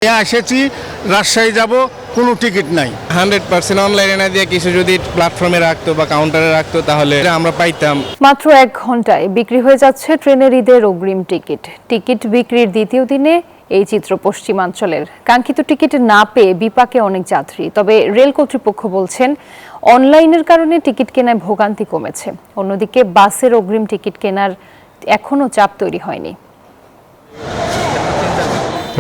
এসেছি, রাজশাহী যাব, কোনো টিকিট নাই। 100% অনলাইনে না দিয়ে কিছু যদি প্ল্যাটফর্মে রাখতো বা কাউন্টারে রাখতো তাহলে আমরা পাইতাম। মাত্র 1 ঘন্টায় বিক্রি হয়ে যাচ্ছে ট্রেনের ঈদের অগ্রিম টিকিট। টিকিট বিক্রির দ্বিতীয় দিনে এই চিত্র পশ্চিমাঞ্চলের। কাঙ্ক্ষিত টিকিট না পেয়ে বিপাকে অনেক যাত্রী। তবে রেল কর্তৃপক্ষ বলছেন অনলাইনের কারণে টিকিট কেনায় ভোগান্তি কমেছে। অন্যদিকে বাসের অগ্রিম টিকিট কেনার এখনো চাপ তৈরি হয়নি।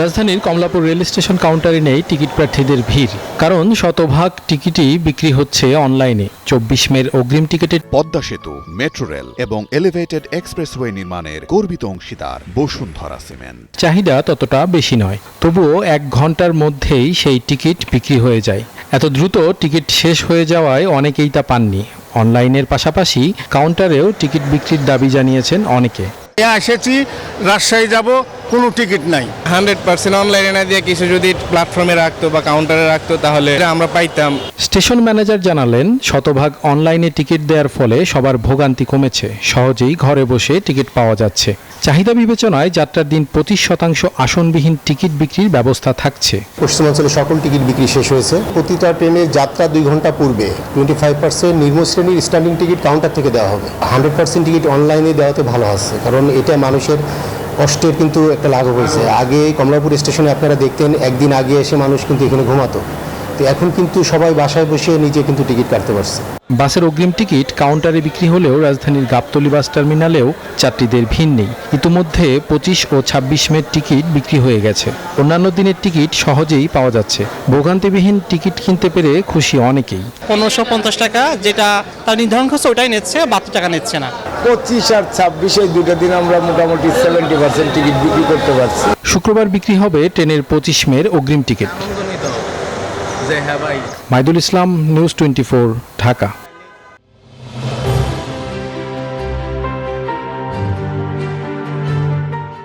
রাজধানীর কমলাপুর রেল স্টেশন কাউন্টারে নেই টিকিট প্রার্থীদের ভিড়, কারণ শতভাগ টিকিটই বিক্রি হচ্ছে অনলাইনে। 24 মের অগ্রিম টিকিটের পদ্মা সেতু, মেট্রো রেল এবং এলিভেটেড এক্সপ্রেসওয়ে নির্মাণের গর্বিত অংশীদার বসুন্ধরা সিমেন্ট। চাহিদা ততটা বেশি নয়, তবুও 1 ঘন্টার মধ্যেই সেই টিকিট বিক্রি হয়ে যায়। এত দ্রুত টিকিট শেষ হয়ে যাওয়ায় অনেকেই তা পাননি। অনলাইনের পাশাপাশি কাউন্টারেও টিকিট বিক্রির দাবি জানিয়েছেন অনেকে। এসেছি, রাজশাহী যাব, কোনো টিকিট নাই। 100% অনলাইনে না দিয়ে কিছু যদি প্ল্যাটফর্মে রাখতো বা কাউন্টারে রাখতো তাহলে আমরা পাইতাম। স্টেশন ম্যানেজার জানালেন, শতভাগ অনলাইনে টিকিট দেওয়ার ফলে সবার ভোগান্তি কমেছে। সহজেই ঘরে বসে টিকিট পাওয়া যাচ্ছে। চাহিদা বিবেচনায় যাত্রার দিন 25% আসনবিহীন টিকিট বিক্রির ব্যবস্থা থাকছে। পশ্চিমাঞ্চলে সকল টিকিট বিক্রি শেষ হয়েছে। প্রতিটা ট্রেনের যাত্রা 2 ঘন্টা পূর্বে 25% নিম্ন শ্রেণীর স্ট্যান্ডিং টিকিট কাউন্টার থেকে দেওয়া হবে। 100% টিকিট অনলাইনে দেওয়াতে ভালো আছে, কারণ এটা মানুষের কষ্টের কিন্তু একটা লাঘব হয়েছে। আগে কমলাপুর স্টেশনে আপনারা দেখতেন একদিন আগে এসে মানুষ কিন্তু এখানে ঘুমাতো, তো এখন কিন্তু সবাই বাসায় বসে নিজে কিন্তু টিকিট কাটতে পারছে। বাসের অগ্রিম টিকিট কাউন্টারে বিক্রি হলেও রাজধানীর গাবতলী বাস টার্মিনালেও যাত্রীদের ভিড় নেই। ইতিমধ্যে 25 ও 26 মের টিকিট বিক্রি হয়ে গেছে। অন্যান্য দিনের টিকিট সহজেই পাওয়া যাচ্ছে। ভোগান্তিবিহীন টিকিট কিনতে পেরে খুশি অনেকেই। 1550 টাকা যেটা তার নির্ধারণ খরচ ওটাই নিচ্ছে, 72 টাকা নিচ্ছে না। 25 আর 26 এই দুটো দিন আমরা মোটামুটি 70% টিকিট বিক্রি করতে পারছি। শুক্রবার বিক্রি হবে ট্রেনের 25 মের অগ্রিম টিকিট। মাইদুল ইসলাম, নিউজ 24, ঢাকা।